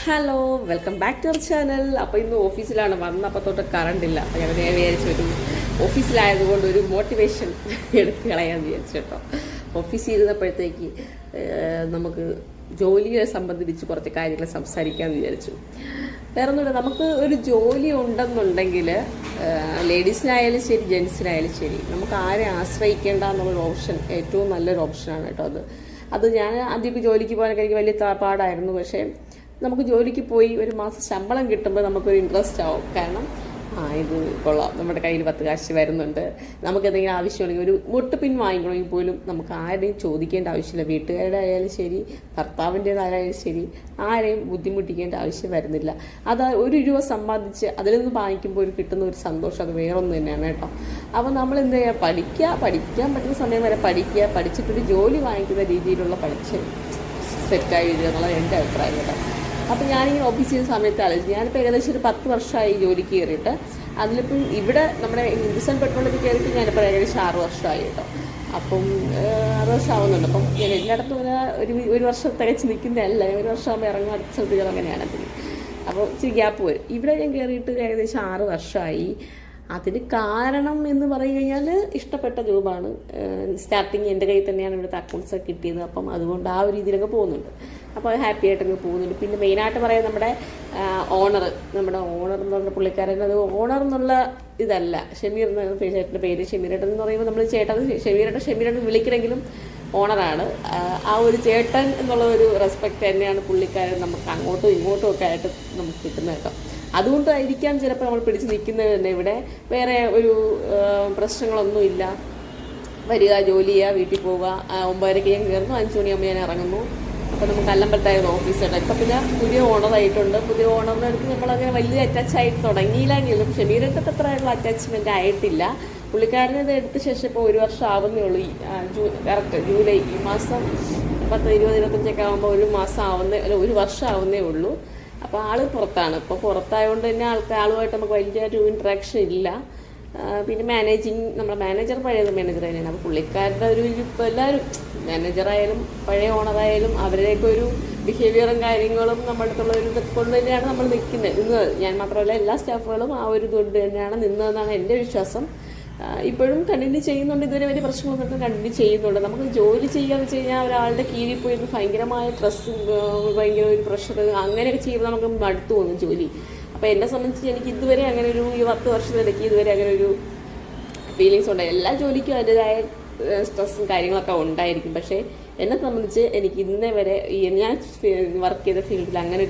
Hello, welcome back to our channel. അപ്പോൾ ഇന്ന് ഓഫീസിലാണ് വന്നപ്പോൾ തൊട്ട് കറണ്ടില്ല. അപ്പോൾ ഞാൻ വിചാരിച്ചൊരു ഓഫീസിലായതുകൊണ്ട് ഒരു മോട്ടിവേഷൻ എടുത്ത് കളയാൻ വിചാരിച്ചു കേട്ടോ. ഓഫീസിൽ ഇരുന്നപ്പോഴത്തേക്ക് നമുക്ക് ജോലിയെ സംബന്ധിച്ച് കുറച്ച് കാര്യങ്ങൾ സംസാരിക്കാമെന്ന് വിചാരിച്ചു. വേറെ ഒന്നുമില്ല, നമുക്ക് ഒരു ജോലി ഉണ്ടെന്നുണ്ടെങ്കിൽ ലേഡീസിനായാലും ശരി ജെൻസിനായാലും ശരി നമുക്ക് ആരെ ആശ്രയിക്കേണ്ട എന്നുള്ളൊരു ഓപ്ഷൻ ഏറ്റവും നല്ലൊരു ഓപ്ഷനാണ് കേട്ടോ. അത് ഞാൻ ആദ്യമൊക്കെ ജോലിക്ക് പോകാനൊക്കെ എനിക്ക് വലിയ പാടായിരുന്നു. പക്ഷേ നമുക്ക് ജോലിക്ക് പോയി ഒരു മാസം ശമ്പളം കിട്ടുമ്പോൾ നമുക്കൊരു ഇൻട്രസ്റ്റ് ആവും. കാരണം ഇത് കൊള്ളാം, നമ്മുടെ കയ്യിൽ 10 കാശ് വരുന്നുണ്ട്. നമുക്കെന്തെങ്കിലും ആവശ്യമുണ്ടെങ്കിൽ ഒരു മുട്ടുപിൻ വാങ്ങിക്കണമെങ്കിൽ പോലും നമുക്ക് ആരെയും ചോദിക്കേണ്ട ആവശ്യമില്ല. വീട്ടുകാരുടെ ആയാലും ശരി ഭർത്താവിൻ്റേതായാലും ശരി ആരെയും ബുദ്ധിമുട്ടിക്കേണ്ട ആവശ്യം വരുന്നില്ല. അത് 1 രൂപ സമ്പാദിച്ച് അതിൽ നിന്ന് വാങ്ങിക്കുമ്പോൾ ഒരു കിട്ടുന്ന ഒരു സന്തോഷം അത് വേറൊന്നും തന്നെയാണ് കേട്ടോ. അപ്പോൾ നമ്മൾ എന്ത് ചെയ്യുക, പഠിക്കാൻ പറ്റുന്ന സമയം വരെ പഠിച്ചിട്ടൊരു ജോലി വാങ്ങിക്കുന്ന രീതിയിലുള്ള പഠിച്ച് സെറ്റായി വരിക എന്നുള്ളത് എൻ്റെ അഭിപ്രായം കേട്ടോ. അപ്പോൾ ഞാനിങ്ങനെ ഓഫീസ് ചെയ്യുന്ന സമയത്ത് ആലോചിച്ചു, ഞാനിപ്പോൾ ഏകദേശം ഒരു 10 വർഷമായി ജോലിക്ക് കയറിയിട്ട്. അതിലിപ്പം ഇവിടെ നമ്മുടെ ഹിന്ദുസ്ഥാൻ പെട്രോളിൽ കയറിയിട്ട് ഞാനിപ്പോൾ ഏകദേശം 6 വർഷമായി കേട്ടോ. അപ്പം 6 വർഷം ആവുന്നുണ്ട്. അപ്പം ഞാൻ എല്ലായിടത്തും ഒരു വർഷം തികച്ച് നിൽക്കുന്നതല്ല, 1 വർഷമാകുമ്പോൾ ഇറങ്ങും അടുത്ത സ്ഥലത്തുകൾ അങ്ങനെയാണ് അതിന്. അപ്പോൾ ഇച്ചിരി ഗ്യാപ്പ് വരും. ഇവിടെ ഞാൻ കയറിയിട്ട് ഏകദേശം 6 വർഷമായി. അതിന് കാരണം എന്ന് പറഞ്ഞു കഴിഞ്ഞാൽ ഇഷ്ടപ്പെട്ട ജോബാണ്. സ്റ്റാർട്ടിങ് എൻ്റെ കയ്യിൽ തന്നെയാണ് ഇവിടുത്തെ അക്കൗണ്ട്സൊക്കെ കിട്ടിയത്. അപ്പം അതുകൊണ്ട് ആ ഒരു രീതിയിലൊക്കെ പോകുന്നുണ്ട്. അപ്പോൾ ഹാപ്പി ആയിട്ടൊക്കെ പോകുന്നുണ്ട്. പിന്നെ മെയിനായിട്ട് പറയാൻ നമ്മുടെ ഓണർ എന്ന് പറഞ്ഞ പുള്ളിക്കാരൻ, അത് ഓണർ എന്നുള്ള ഇതല്ല, ഷമീർ എന്ന ചേട്ടൻ്റെ പേര് ഷമീരേട്ടൻ എന്ന് പറയുമ്പോൾ നമ്മൾ ചേട്ടൻ ഷമീരേട്ടൻ വിളിക്കണമെങ്കിലും ഓണറാണ്. ആ ഒരു ചേട്ടൻ എന്നുള്ള ഒരു റെസ്പെക്റ്റ് തന്നെയാണ് പുള്ളിക്കാരൻ നമുക്ക് അങ്ങോട്ടും ഇങ്ങോട്ടും ഒക്കെ ആയിട്ട് നമുക്ക് കിട്ടുന്നത് കേട്ടോ. അതുകൊണ്ടായിരിക്കാം ചിലപ്പോൾ നമ്മൾ പിടിച്ച് നിൽക്കുന്നത് തന്നെ. ഇവിടെ വേറെ ഒരു പ്രശ്നങ്ങളൊന്നുമില്ല. വരിക, ജോലി ചെയ്യുക, വീട്ടിൽ പോവുക. 9:30 ഞാൻ കയറുന്നു, 5 മണിയാകുമ്പോൾ ഞാൻ ഇറങ്ങുന്നു. അപ്പോൾ നമുക്ക് അല്ലമ്പലത്തായിരുന്നു ഓഫീസുണ്ട്. ഇപ്പം പിന്നെ പുതിയ ഓണറായിട്ടുണ്ട്. പുതിയ ഓണറിൻ്റെ അടുത്ത് നമ്മളങ്ങനെ വലിയ അറ്റാച്ച് ആയിട്ട് തുടങ്ങിയില്ലെങ്കിലും ഷമീറിൻ്റെ അത്രയുള്ള അറ്റാച്ച്മെൻറ്റ് ആയിട്ടില്ല. പുള്ളിക്കാരനെ ഇത് എടുത്ത ശേഷം ഇപ്പോൾ 1 വർഷം ആവുന്നേ ഉള്ളൂ. കറക്റ്റ് ജൂലൈ ഈ മാസം 10, 20, 25 ആകുമ്പോൾ 1 വർഷം ആവുന്നേ ഉള്ളൂ. അപ്പോൾ ആൾ പുറത്താണ്. ഇപ്പോൾ പുറത്തായതുകൊണ്ട് തന്നെ ആളുമായിട്ട് നമുക്ക് വലിയൊരു ഇൻട്രാക്ഷൻ ഇല്ല. പിന്നെ നമ്മുടെ മാനേജർ പഴയത് മാനേജർ തന്നെയാണ്. അപ്പോൾ പുള്ളിക്കാരുടെ ഇപ്പോൾ എല്ലാവരും മാനേജറായാലും പഴയ ഓണറായാലും അവരുടെയൊക്കെ ഒരു ബിഹേവിയറും കാര്യങ്ങളും നമ്മുടെ അടുത്തുള്ള ഒരു ഇതൊക്കെ കൊണ്ട് തന്നെയാണ് നമ്മൾ നിന്നത്. ഞാൻ മാത്രമല്ല എല്ലാ സ്റ്റാഫുകളും ആ ഒരു ഇതുകൊണ്ട് തന്നെയാണ് നിന്നതെന്നാണ് എൻ്റെ വിശ്വാസം. ഇപ്പോഴും കണ്ടിന്യൂ ചെയ്യുന്നുണ്ട്. ഇതുവരെ വലിയ പ്രശ്നങ്ങളൊന്നും കണ്ടിന്യൂ ചെയ്യുന്നുണ്ട്. നമുക്ക് ജോലി ചെയ്യാന്ന് വെച്ച് കഴിഞ്ഞാൽ ഒരാളുടെ കീഴിൽ പോയിരുന്ന് ഭയങ്കരമായ സ്ട്രെസ്സും ഭയങ്കര ഒരു പ്രഷർ അങ്ങനെയൊക്കെ ചെയ്യുമ്പോൾ നമുക്ക് മടുത്തു പോകുന്നു ജോലി. അപ്പോൾ എന്നെ സംബന്ധിച്ച് എനിക്ക് ഇതുവരെ അങ്ങനെ ഒരു 10 വർഷത്തിനിടയ്ക്ക് ഇതുവരെ അങ്ങനെ ഒരു ഫീലിങ്സ് ഉണ്ടായി. എല്ലാ ജോലിക്കും അതിൻ്റെതായ സ്ട്രെസ്സും കാര്യങ്ങളൊക്കെ ഉണ്ടായിരിക്കും. പക്ഷേ എന്നെ സംബന്ധിച്ച് എനിക്ക് ഇന്നേ വരെ ഞാൻ വർക്ക് ചെയ്ത ഫീൽഡിൽ അങ്ങനെ ഒരു